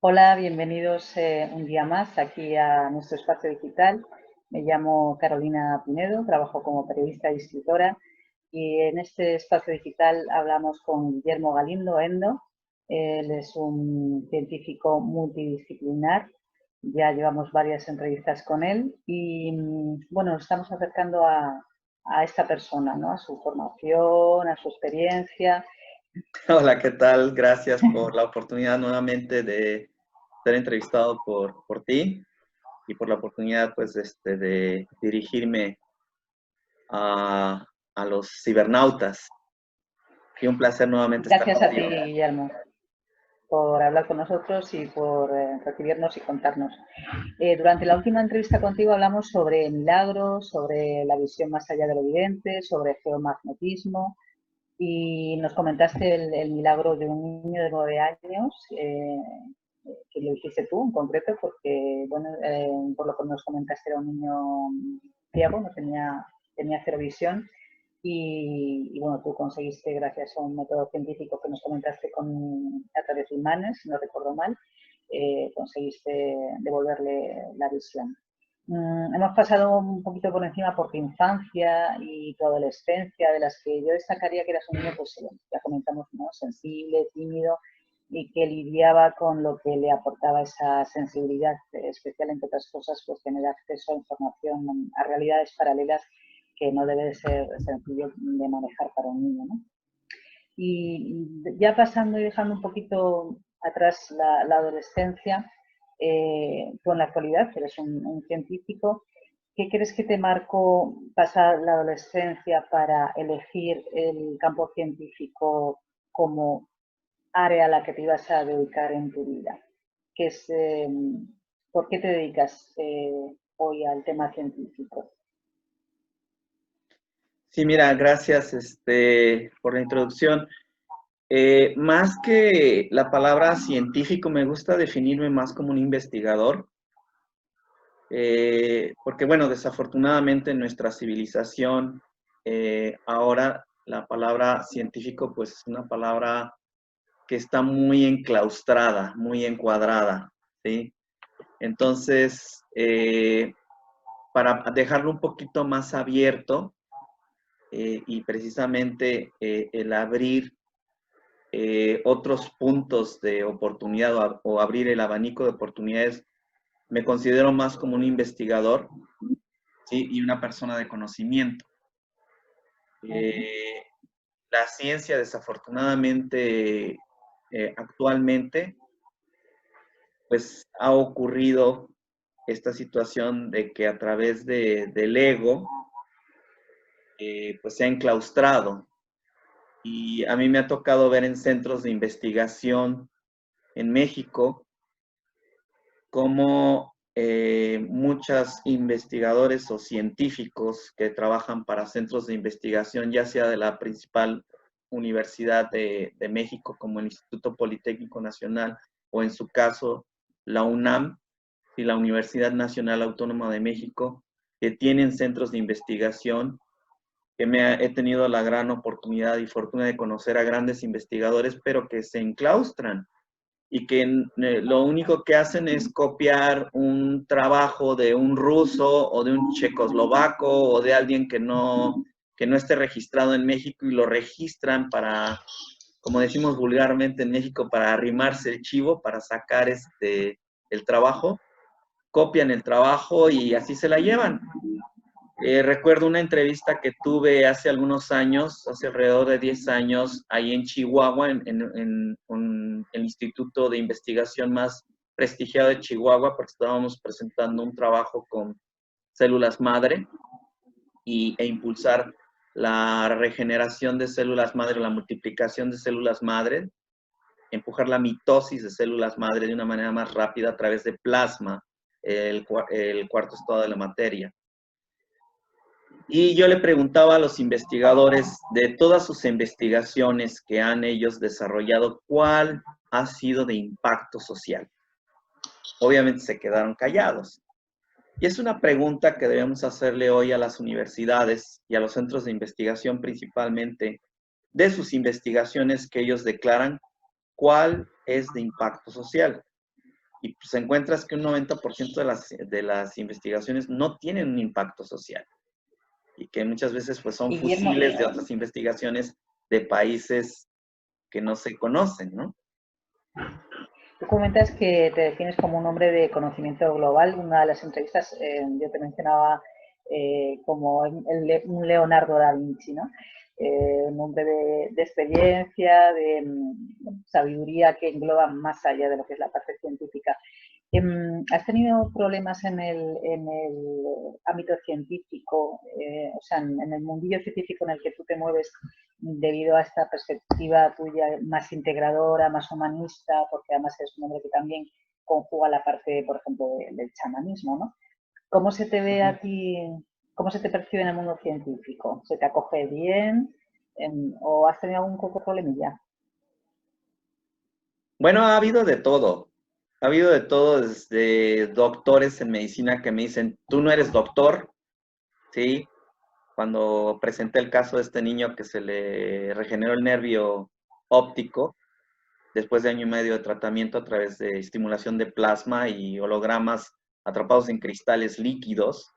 Hola, bienvenidos un día más aquí a nuestro espacio digital. Me llamo Carolina Pinedo, trabajo como periodista y escritora y en este espacio digital hablamos con Guillermo Galindo Endo. Él es un científico multidisciplinar, ya llevamos varias entrevistas con él y bueno, nos estamos acercando a esta persona, ¿no? A su formación, a su experiencia. Hola, ¿qué tal? Gracias por la oportunidad nuevamente de ser entrevistado por ti y por la oportunidad pues de dirigirme a los cibernautas. Y un placer nuevamente estar Gracias a ti, contigo. Guillermo, por hablar con nosotros y por recibirnos y contarnos. Durante la última entrevista contigo hablamos sobre milagros, sobre la visión más allá de lo evidente, sobre geomagnetismo y nos comentaste el milagro de un niño de 9 años, que lo hiciste tú en concreto, porque, bueno, por lo que nos comentaste era un niño ciego, no tenía cero visión y, bueno, tú conseguiste, gracias a un método científico que nos comentaste a través de imanes, si no recuerdo mal, conseguiste devolverle la visión. Hemos pasado un poquito por encima por tu infancia y tu adolescencia, de las que yo destacaría que eras un niño, pues ya comentamos, ¿no? Sensible, tímido y que lidiaba con lo que le aportaba esa sensibilidad, especial entre otras cosas, pues tener acceso a información, a realidades paralelas que no debe ser sencillo de manejar para un niño, ¿no? Y ya pasando y dejando un poquito atrás la adolescencia, tú en la actualidad eres un científico. ¿Qué crees que te marcó pasar la adolescencia para elegir el campo científico como área a la que te ibas a dedicar en tu vida? ¿Qué es, ¿Por qué te dedicas hoy al tema científico? Sí, mira, gracias por la introducción. Más que la palabra científico, me gusta definirme más como un investigador. Porque bueno, desafortunadamente en nuestra civilización, ahora la palabra científico pues es una palabra que está muy enclaustrada, muy encuadrada, ¿sí? Entonces, para dejarlo un poquito más abierto y precisamente el abrir otros puntos de oportunidad o abrir el abanico de oportunidades, me considero más como un investigador, ¿sí? Y una persona de conocimiento. Eh, la ciencia, desafortunadamente, actualmente, pues ha ocurrido esta situación de que a través del ego, pues se ha enclaustrado. Y a mí me ha tocado ver en centros de investigación en México cómo muchos investigadores o científicos que trabajan para centros de investigación, ya sea de la principal universidad de México, como el Instituto Politécnico Nacional, o en su caso la UNAM y la Universidad Nacional Autónoma de México, que tienen centros de investigación, que he tenido la gran oportunidad y fortuna de conocer a grandes investigadores, pero que se enclaustran y que lo único que hacen es copiar un trabajo de un ruso o de un checoslovaco o de alguien que no esté registrado en México y lo registran para, como decimos vulgarmente en México, para arrimarse el chivo, para sacar el trabajo, copian el trabajo y así se la llevan. Recuerdo una entrevista que tuve hace algunos años, hace alrededor de 10 años, ahí en Chihuahua, en el instituto de investigación más prestigiado de Chihuahua, porque estábamos presentando un trabajo con células madre e impulsar la regeneración de células madre, la multiplicación de células madre, empujar la mitosis de células madre de una manera más rápida a través de plasma, el cuarto estado de la materia. Y yo le preguntaba a los investigadores de todas sus investigaciones que han ellos desarrollado, ¿cuál ha sido de impacto social? Obviamente se quedaron callados. Y es una pregunta que debemos hacerle hoy a las universidades y a los centros de investigación principalmente de sus investigaciones que ellos declaran, ¿cuál es de impacto social? y pues encuentras que un 90% de las investigaciones no tienen un impacto social y que muchas veces pues son Guillermo, fusiles de otras investigaciones de países que no se conocen, ¿no? tú comentas que te defines como un hombre de conocimiento global. Una de las entrevistas yo te mencionaba como un Leonardo da Vinci, ¿no? Un hombre de experiencia, de sabiduría que engloba más allá de lo que es la parte científica. ¿Has tenido problemas en el ámbito científico, o sea, en el mundillo científico en el que tú te mueves debido a esta perspectiva tuya más integradora, más humanista, porque además es un hombre que también conjuga la parte, por ejemplo, del chamanismo, ¿no? ¿Cómo se te ve a ti, cómo se te percibe en el mundo científico? ¿Se te acoge bien o has tenido algún poco problemilla? Bueno, ha habido de todo. Ha habido de todo desde doctores en medicina que me dicen, tú no eres doctor, ¿sí? Cuando presenté el caso de este niño que se le regeneró el nervio óptico, después de año y medio de tratamiento a través de estimulación de plasma y hologramas atrapados en cristales líquidos,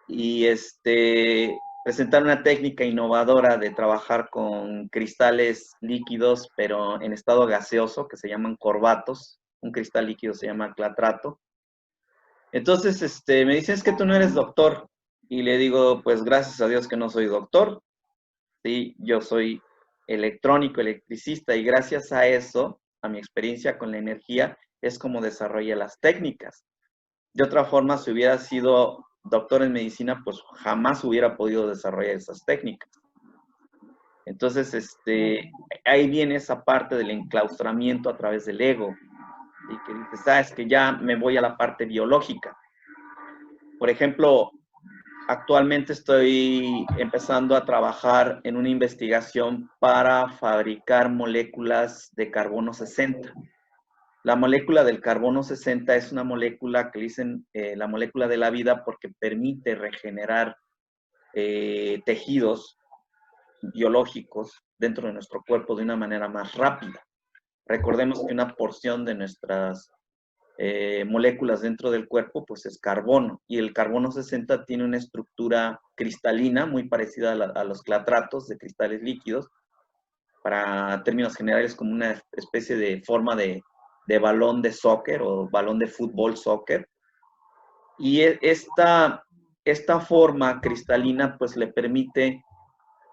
y presentar una técnica innovadora de trabajar con cristales líquidos, pero en estado gaseoso, que se llaman corbatos. Un cristal líquido se llama clatrato. Entonces, me dicen, es que tú no eres doctor. Y le digo, pues gracias a Dios que no soy doctor. Sí, yo soy electrónico, electricista, y gracias a eso, a mi experiencia con la energía, es como desarrollé las técnicas. De otra forma, si hubiera sido doctor en medicina, pues jamás hubiera podido desarrollar esas técnicas. Entonces, ahí viene esa parte del enclaustramiento a través del ego, y que dices, es que ya me voy a la parte biológica. Por ejemplo, actualmente estoy empezando a trabajar en una investigación para fabricar moléculas de carbono 60. La molécula del carbono 60 es una molécula que dicen la molécula de la vida porque permite regenerar tejidos biológicos dentro de nuestro cuerpo de una manera más rápida. Recordemos que una porción de nuestras moléculas dentro del cuerpo pues es carbono, y el carbono 60 tiene una estructura cristalina muy parecida a los clatratos de cristales líquidos, para términos generales como una especie de forma de balón de soccer o balón de fútbol soccer. Y esta forma cristalina pues le permite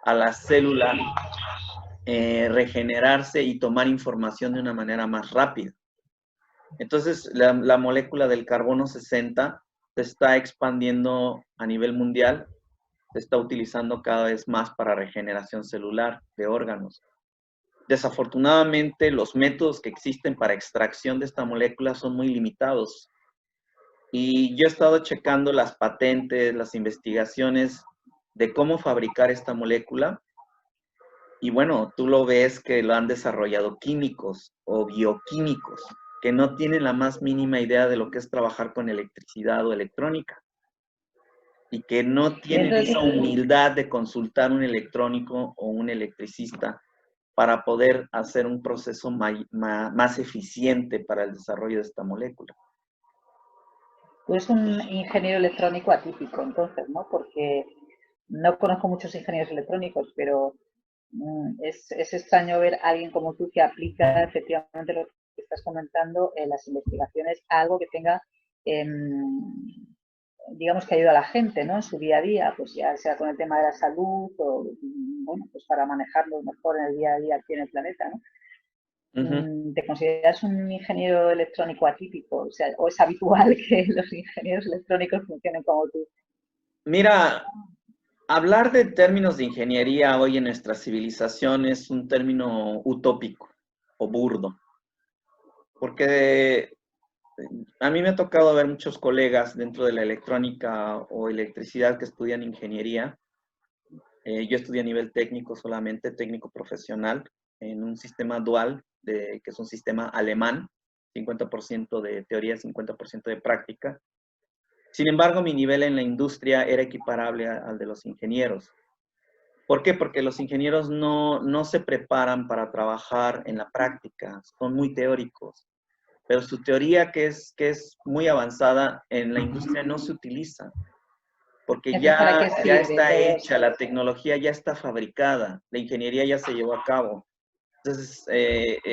a la célula regenerarse y tomar información de una manera más rápida. Entonces, la molécula del carbono 60 se está expandiendo a nivel mundial, se está utilizando cada vez más para regeneración celular de órganos. Desafortunadamente, los métodos que existen para extracción de esta molécula son muy limitados. Y yo he estado checando las patentes, las investigaciones de cómo fabricar esta molécula. Y bueno, tú lo ves que lo han desarrollado químicos o bioquímicos que no tienen la más mínima idea de lo que es trabajar con electricidad o electrónica, y que no Y tienen entonces, esa humildad de consultar un electrónico o un electricista para poder hacer un proceso más eficiente para el desarrollo de esta molécula. tú eres un ingeniero electrónico atípico, entonces, ¿no? Porque no conozco muchos ingenieros electrónicos, pero es extraño ver a alguien como tú que aplica efectivamente lo que estás comentando en las investigaciones a algo que tenga, digamos, que ayuda a la gente, ¿no? En su día a día, pues ya sea con el tema de la salud o, bueno, pues para manejarlo mejor en el día a día aquí en el planeta, ¿no? ¿Te consideras un ingeniero electrónico atípico? O sea, ¿o es habitual que los ingenieros electrónicos funcionen como tú? Mira, hablar de términos de ingeniería hoy en nuestra civilización es un término utópico o burdo, porque a mí me ha tocado ver muchos colegas dentro de la electrónica o electricidad que estudian ingeniería. Yo estudié a nivel técnico solamente, técnico profesional, en un sistema dual, que es un sistema alemán, 50% de teoría, 50% de práctica. Sin embargo, mi nivel en la industria era equiparable al de los ingenieros. ¿Por qué? Porque los ingenieros no se preparan para trabajar en la práctica, son muy teóricos. pero su teoría, que es muy avanzada, en la industria no se utiliza, porque Entonces, ¿para qué ya sirve está todo hecha, esto? la tecnología ya está fabricada, la ingeniería ya se llevó a cabo. Entonces,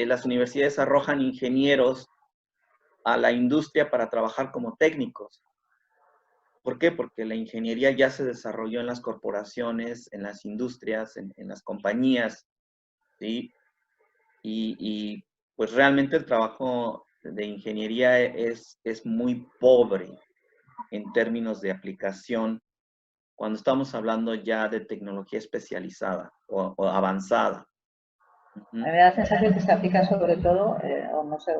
las universidades arrojan ingenieros a la industria para trabajar como técnicos. ¿Por qué? Porque la ingeniería ya se desarrolló en las corporaciones, en las industrias, en las compañías, ¿sí? Y pues realmente el trabajo de ingeniería es muy pobre en términos de aplicación cuando estamos hablando ya de tecnología especializada o avanzada. A mí Ujú. me da la sensación que se aplica sobre todo, o no sé,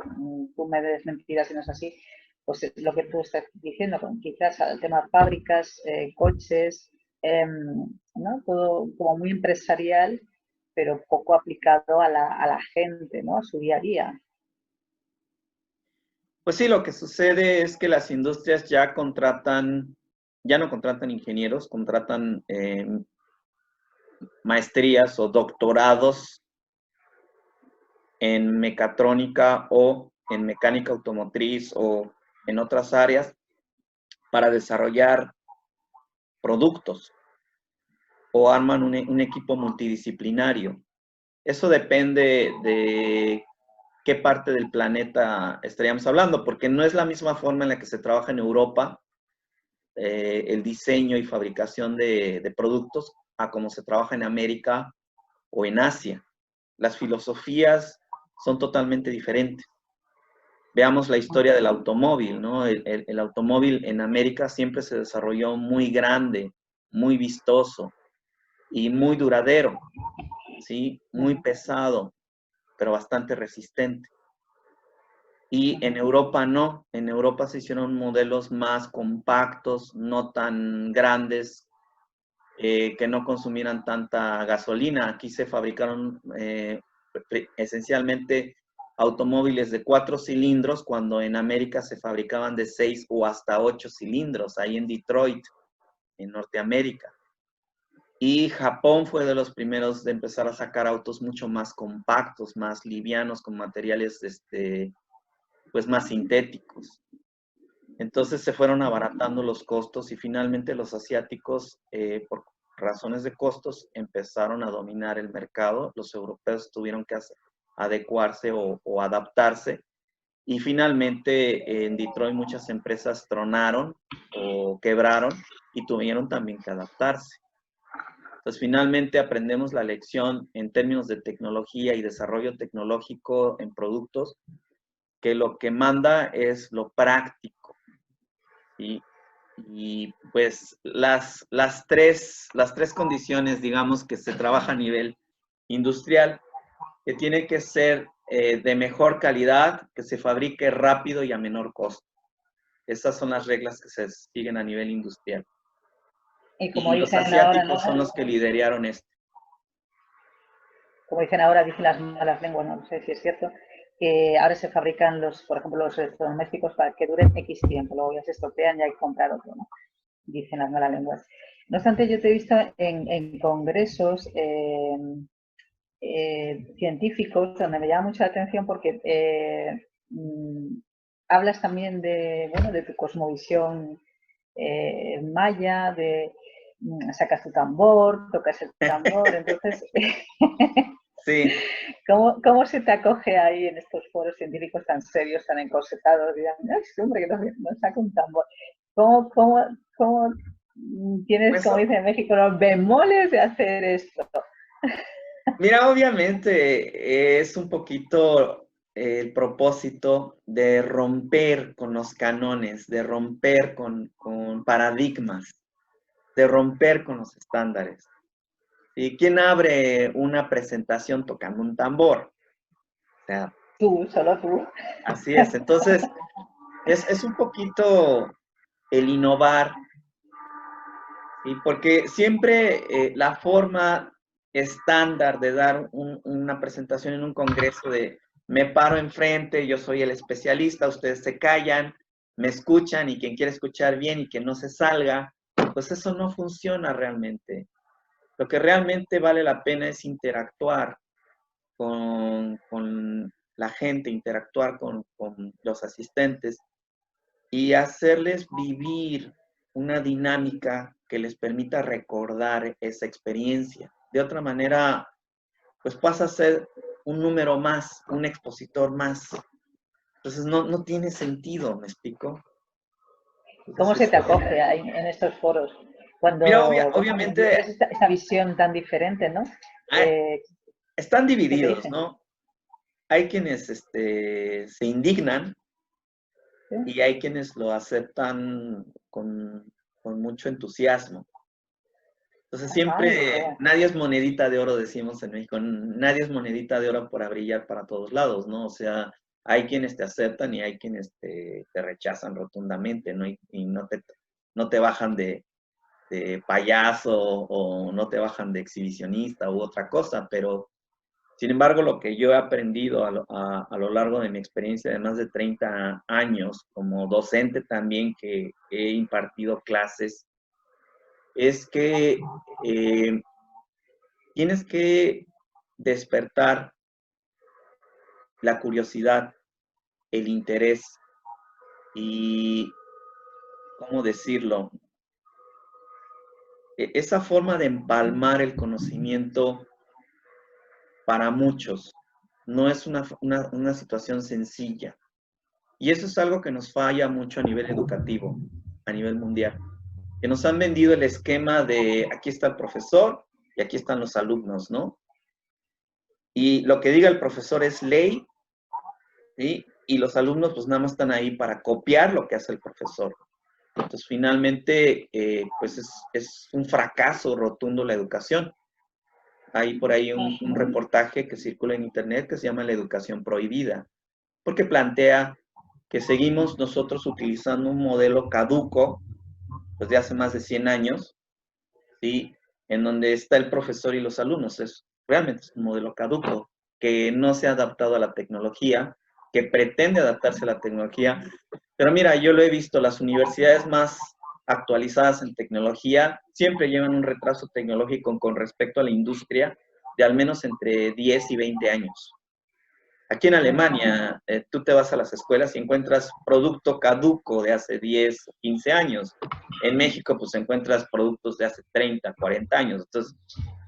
tú me des mentiras si no es así, pues es lo que tú estás diciendo, quizás al tema fábricas, coches, ¿no? Todo como muy empresarial, pero poco aplicado a la gente, ¿no? A su día a día. Pues sí, lo que sucede es que las industrias ya contratan, ya no contratan ingenieros, contratan maestrías o doctorados en mecatrónica o en mecánica automotriz o en otras áreas para desarrollar productos o arman un equipo multidisciplinario. Eso depende de qué parte del planeta estaríamos hablando, porque no es la misma forma en la que se trabaja en Europa el diseño y fabricación de productos a como se trabaja en América o en Asia. Las filosofías son totalmente diferentes. Veamos la historia del automóvil, ¿no? El automóvil en América siempre se desarrolló muy grande, muy vistoso y muy duradero, ¿sí? Muy pesado, pero bastante resistente. Y en Europa no, en Europa se hicieron modelos más compactos, no tan grandes, que no consumieran tanta gasolina. Aquí se fabricaron esencialmente automóviles de 4 cilindros, cuando en América se fabricaban de 6 o hasta 8 cilindros, ahí en Detroit, en Norteamérica. Y Japón fue de los primeros de empezar a sacar autos mucho más compactos, más livianos, con materiales pues más sintéticos. Entonces se fueron abaratando los costos y finalmente los asiáticos, por razones de costos, empezaron a dominar el mercado. Los europeos tuvieron que adecuarse o adaptarse y finalmente en Detroit muchas empresas tronaron o quebraron y tuvieron también que adaptarse. Entonces finalmente aprendemos la lección en términos de tecnología y desarrollo tecnológico en productos, que lo que manda es lo práctico. ¿Sí? Y pues las tres condiciones, digamos, que se trabaja a nivel industrial, que tiene que ser de mejor calidad, que se fabrique rápido y a menor costo. Esas son las reglas que se siguen a nivel industrial. Y como Y los dicen ahora, ¿no? asiáticos son los que lideraron esto. Como dicen ahora, dicen las malas lenguas, no sé si es cierto, que ahora se fabrican los, por ejemplo, los electrodomésticos para que duren X tiempo, luego ya se estropean y hay que comprar otro, ¿no? Dicen las malas lenguas. No obstante, yo te he visto en congresos científicos donde me llama mucho la atención porque hablas también de, bueno, de tu cosmovisión maya, de sacas tu tambor, tocas el tambor, entonces Sí, ¿cómo se te acoge ahí en estos foros científicos tan serios, tan encorsetados? Dirán, ay, sí, hombre, que no saca un tambor. ¿Cómo tienes, pues como dice en México, los bemoles de hacer esto? mira, obviamente es un poquito el propósito de romper con los canones, de romper con paradigmas, de romper con los estándares. ¿Y quién abre una presentación tocando un tambor? O sea, Tú, solo tú. así es. Entonces, es un poquito el innovar, ¿sí? Porque siempre la forma estándar de dar una presentación en un congreso de me paro enfrente, yo soy el especialista, ustedes se callan, me escuchan y quien quiere escuchar bien y que no se salga, pues eso no funciona realmente. Lo que realmente vale la pena es interactuar con la gente, interactuar con los asistentes y hacerles vivir una dinámica que les permita recordar esa experiencia. De otra manera, pues pasa a ser un número más, un expositor más. Entonces no tiene sentido, ¿me explico? ¿Cómo se Entonces, te acoge ahí en estos foros? mira, Cuando, bueno, obviamente ves esta visión tan diferente, ¿no? ah, están ¿Qué te divididos, dicen? ¿no? Hay quienes se indignan ¿Sí? y hay quienes lo aceptan con mucho entusiasmo. Entonces Ajá, qué siempre, bueno. nadie es monedita de oro, decimos en México, nadie es monedita de oro para brillar para todos lados, ¿no? O sea, hay quienes te aceptan y hay quienes te rechazan rotundamente, ¿no? Y no te bajan de payaso o no te bajan de exhibicionista u otra cosa, pero sin embargo, lo que yo he aprendido a lo largo de mi experiencia de más de 30 años como docente también que he impartido clases, es que tienes que despertar la curiosidad, el interés y, ¿cómo decirlo? Esa forma de empalmar el conocimiento para muchos no es una situación sencilla. Y eso es algo que nos falla mucho a nivel educativo, a nivel mundial. Que nos han vendido el esquema de aquí está el profesor y aquí están los alumnos, ¿no? Y lo que diga el profesor es ley, ¿sí? Y los alumnos pues nada más están ahí para copiar lo que hace el profesor. Entonces finalmente pues es un fracaso rotundo la educación. Hay por ahí un reportaje que circula en internet que se llama La educación prohibida, porque plantea que seguimos nosotros utilizando un modelo caduco pues de hace más de 100 años, ¿sí? En donde está el profesor y los alumnos. Realmente es un modelo caduco que no se ha adaptado a la tecnología, que pretende adaptarse a la tecnología. Pero mira, yo lo he visto, las universidades más actualizadas en tecnología siempre llevan un retraso tecnológico con respecto a la industria de al menos entre 10 y 20 años. Aquí en Alemania, tú te vas a las escuelas y encuentras producto caduco de hace 10, 15 años. En México, pues encuentras productos de hace 30, 40 años. Entonces,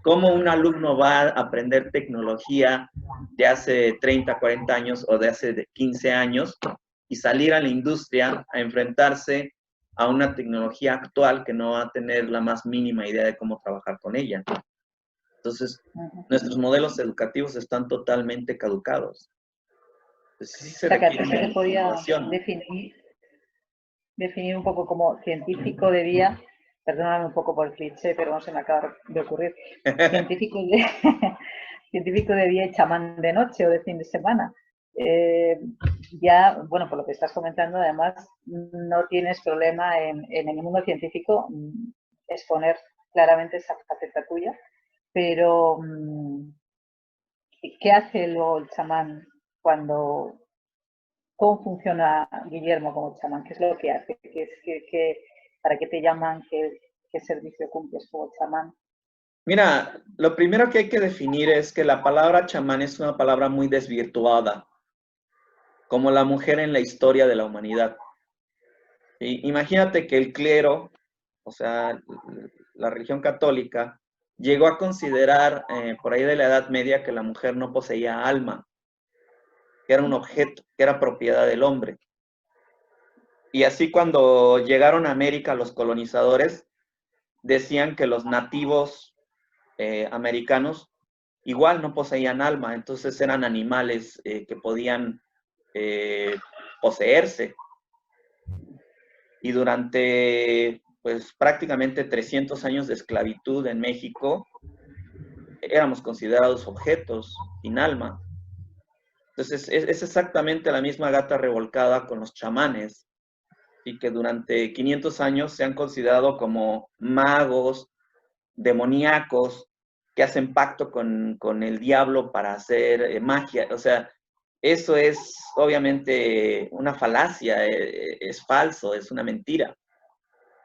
¿cómo un alumno va a aprender tecnología de hace 30, 40 años o de hace 15 años y salir a la industria a enfrentarse a una tecnología actual que no va a tener la más mínima idea de cómo trabajar con ella? Entonces, nuestros modelos educativos están totalmente caducados. Pues sí O se sea, que a ti requiere se te una podía innovación. definir un poco como científico de día, perdóname un poco por el cliché, pero no se me acaba de ocurrir, científico de, científico de día y chamán de noche o de fin de semana. Ya, bueno, por lo que estás comentando, además, no tienes problema en el mundo científico exponer claramente esa faceta tuya, pero ¿qué hace luego el chamán cuando, cómo funciona Guillermo como chamán? ¿Qué es lo que hace? ¿Para qué te llaman? ¿Qué servicio cumples como chamán? Mira, lo primero que hay que definir es que la palabra chamán es una palabra muy desvirtuada, como la mujer en la historia de la humanidad. Imagínate que el clero, o sea, la religión católica, llegó a considerar por ahí de la Edad Media que la mujer no poseía alma, que era un objeto, que era propiedad del hombre. Y así cuando llegaron a América los colonizadores, decían que los nativos americanos igual no poseían alma, entonces eran animales que podían poseerse. Y durante pues prácticamente 300 años de esclavitud en México, éramos considerados objetos sin alma. Entonces es exactamente la misma gata revolcada con los chamanes, y que durante 500 años se han considerado como magos, demoníacos, que hacen pacto con el diablo para hacer magia. O sea, eso es obviamente una falacia, es falso, es una mentira.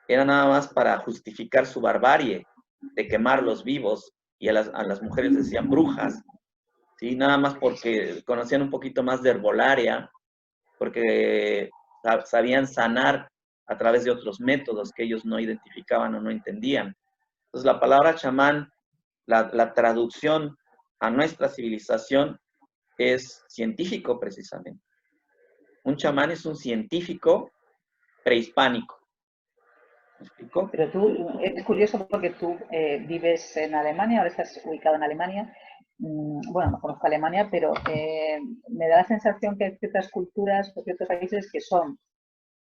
Era nada más para justificar su barbarie de quemar los vivos y a las mujeres decían brujas. ¿sí? Nada más porque conocían un poquito más de herbolaria, porque sabían sanar a través de otros métodos que ellos no identificaban o no entendían. Entonces, la palabra chamán, la traducción a nuestra civilización es científico precisamente. Un chamán es un científico prehispánico. ¿Me explico? Pero tú, es curioso porque tú vives en Alemania, ahora estás ubicado en Alemania. Bueno, no conozco Alemania, pero me da la sensación que hay ciertas culturas o ciertos países que son,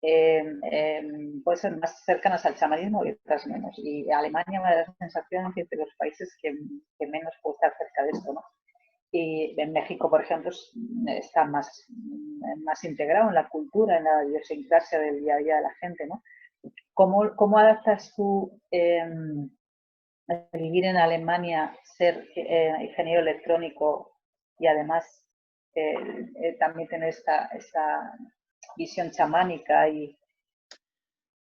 pueden ser más cercanas al chamanismo y otras menos. Y Alemania me da la sensación que es de los países que menos puede estar cerca de esto, ¿no? Y en México, por ejemplo, está más integrado en la cultura, en la idiosincrasia del día a día de la gente, ¿no? ¿Cómo adaptas tú vivir en Alemania, ser ingeniero electrónico y además también tener esta visión chamánica?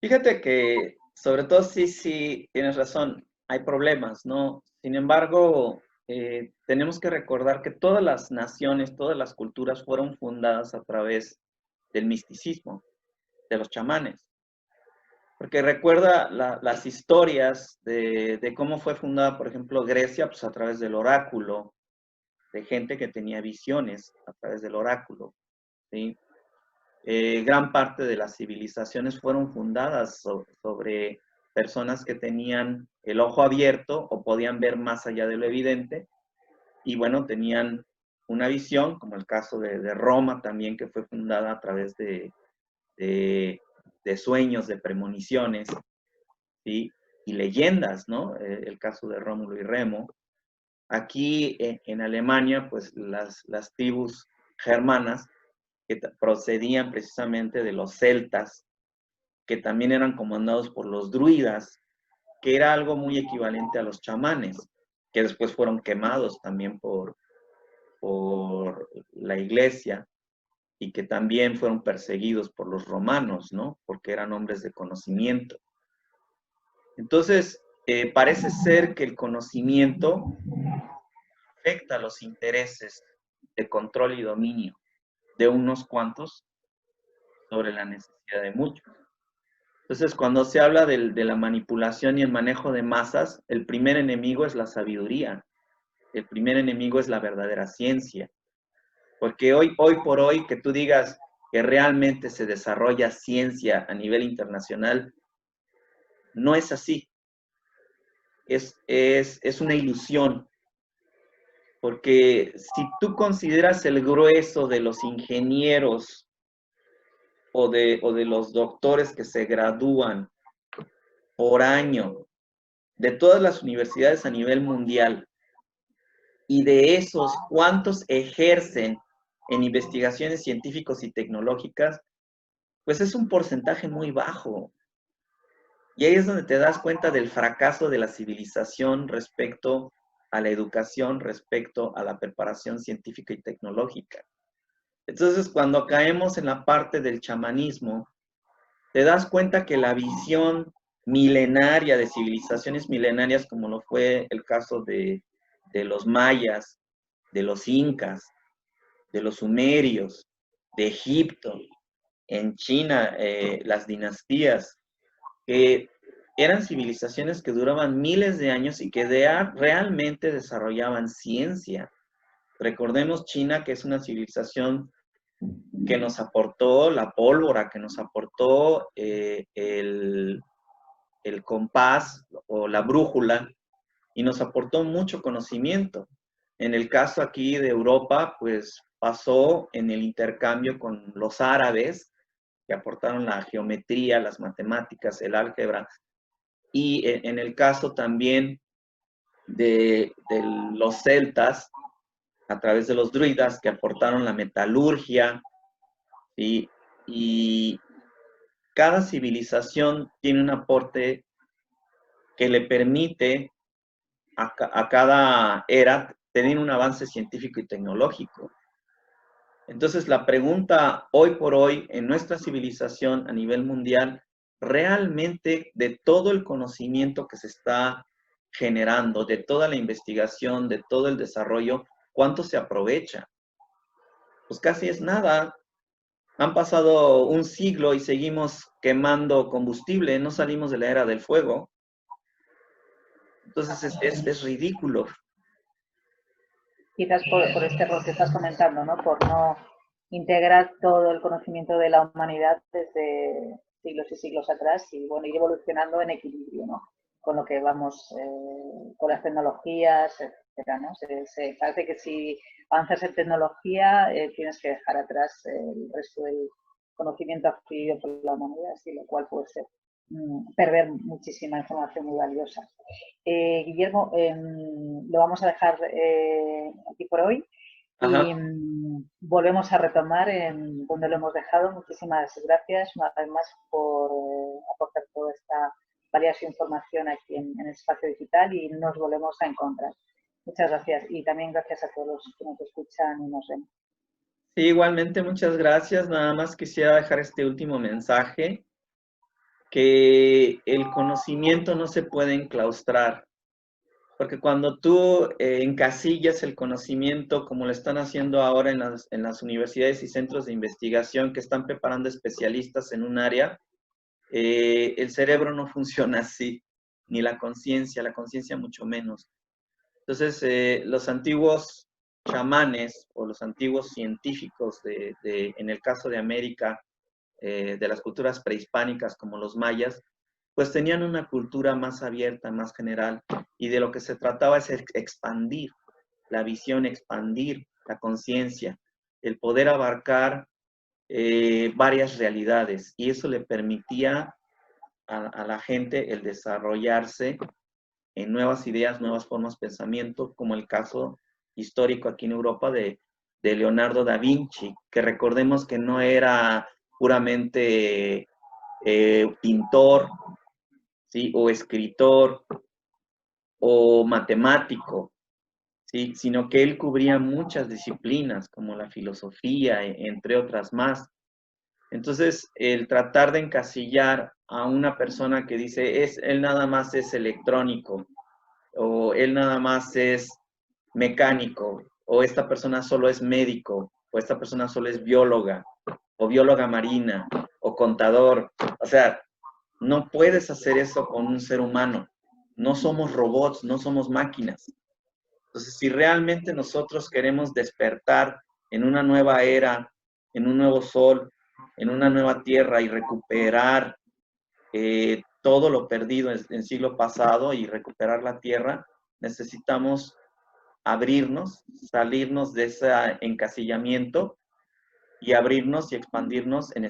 Fíjate que, sobre todo, sí, tienes razón, hay problemas, ¿no? Sin embargo, tenemos que recordar que todas las naciones, todas las culturas fueron fundadas a través del misticismo, de los chamanes. Porque recuerda las historias de cómo fue fundada, por ejemplo, Grecia, pues a través del oráculo, de gente que tenía visiones a través del oráculo, ¿sí? Gran parte de las civilizaciones fueron fundadas sobre personas que tenían el ojo abierto o podían ver más allá de lo evidente y bueno, tenían una visión, como el caso de Roma también, que fue fundada a través de, de sueños, de premoniciones, ¿sí? Y leyendas, ¿no? El caso de Rómulo y Remo. Aquí en Alemania, pues las tribus germanas que procedían precisamente de los celtas, que también eran comandados por los druidas, que era algo muy equivalente a los chamanes, que después fueron quemados también por la iglesia y que también fueron perseguidos por los romanos, ¿no? Porque eran hombres de conocimiento. Entonces, parece ser que el conocimiento afecta los intereses de control y dominio de unos cuantos sobre la necesidad de muchos. Entonces, cuando se habla de la manipulación y el manejo de masas, el primer enemigo es la sabiduría, el primer enemigo es la verdadera ciencia, porque hoy por hoy que tú digas que realmente se desarrolla ciencia a nivel internacional, no es así, es una ilusión, porque si tú consideras el grueso de los ingenieros o de los doctores que se gradúan por año de todas las universidades a nivel mundial, y de esos, ¿cuántos ejercen en investigaciones científicas y tecnológicas? Pues es un porcentaje muy bajo. Y ahí es donde te das cuenta del fracaso de la civilización respecto a la educación, respecto a la preparación científica y tecnológica. Entonces, cuando caemos en la parte del chamanismo, te das cuenta que la visión milenaria de civilizaciones milenarias, como lo fue el caso de los mayas, de los incas, de los sumerios, de Egipto, en China, las dinastías, que eran civilizaciones que duraban miles de años y que realmente desarrollaban ciencia. Recordemos China, que es una civilización que nos aportó la pólvora, que nos aportó el compás o la brújula y nos aportó mucho conocimiento. En el caso aquí de Europa, pues pasó en el intercambio con los árabes, que aportaron la geometría, las matemáticas, el álgebra, y en el caso también de los celtas, a través de los druidas, que aportaron la metalurgia, ¿sí? Y cada civilización tiene un aporte que le permite a cada era tener un avance científico y tecnológico. Entonces, la pregunta hoy por hoy en nuestra civilización a nivel mundial, realmente de todo el conocimiento que se está generando, de toda la investigación, de todo el desarrollo, ¿cuánto se aprovecha? Pues casi es nada. Han pasado un siglo y seguimos quemando combustible, no salimos de la era del fuego. Entonces es ridículo. Quizás por este error que estás comentando, ¿no? Por no integrar todo el conocimiento de la humanidad desde siglos y siglos atrás y bueno, ir evolucionando en equilibrio, ¿no? Con lo que vamos, con las tecnologías, etcétera, ¿no? Parece que si avanzas en tecnología tienes que dejar atrás el resto del conocimiento adquirido por la humanidad, así, lo cual puede ser perder muchísima información muy valiosa. Guillermo, lo vamos a dejar aquí por hoy y volvemos a retomar en donde lo hemos dejado. Muchísimas gracias una vez más por aportar toda esta valiosa información aquí en el espacio digital y nos volvemos a encontrar. Muchas gracias y también gracias a todos los que nos escuchan y nos ven. Sí, igualmente, muchas gracias. Nada más quisiera dejar este último mensaje, que el conocimiento no se puede enclaustrar, porque cuando tú encasillas el conocimiento, como lo están haciendo ahora en las universidades y centros de investigación que están preparando especialistas en un área, el cerebro no funciona así, ni la conciencia mucho menos. Entonces, los antiguos chamanes o los antiguos científicos en el caso de América, de las culturas prehispánicas como los mayas, pues tenían una cultura más abierta, más general, y de lo que se trataba es expandir la visión, expandir la conciencia, el poder abarcar varias realidades, y eso le permitía a la gente el desarrollarse en nuevas ideas, nuevas formas de pensamiento, como el caso histórico aquí en Europa de Leonardo da Vinci, que recordemos que no era puramente pintor, ¿sí? O escritor o matemático, ¿sí? Sino que él cubría muchas disciplinas, como la filosofía, entre otras más. Entonces, el tratar de encasillar a una persona que dice, él nada más es electrónico, o él nada más es mecánico, o esta persona solo es médico, o esta persona solo es bióloga, o bióloga marina, o contador. O sea, no puedes hacer eso con un ser humano. No somos robots, no somos máquinas. Entonces, si realmente nosotros queremos despertar en una nueva era, en un nuevo sol, en una nueva tierra y recuperar todo lo perdido en siglo pasado y recuperar la tierra, necesitamos abrirnos, salirnos de ese encasillamiento y abrirnos y expandirnos en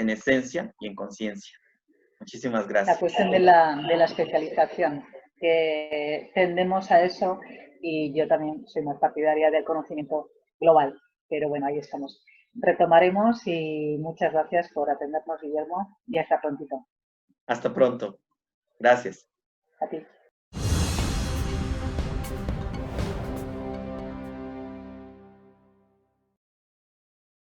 esencia y en conciencia. Muchísimas gracias. La cuestión de la especialización, que tendemos a eso y yo también soy más partidaria del conocimiento global, pero bueno, ahí estamos. Retomaremos y muchas gracias por atendernos, Guillermo, y hasta prontito. Hasta pronto. Gracias. A ti.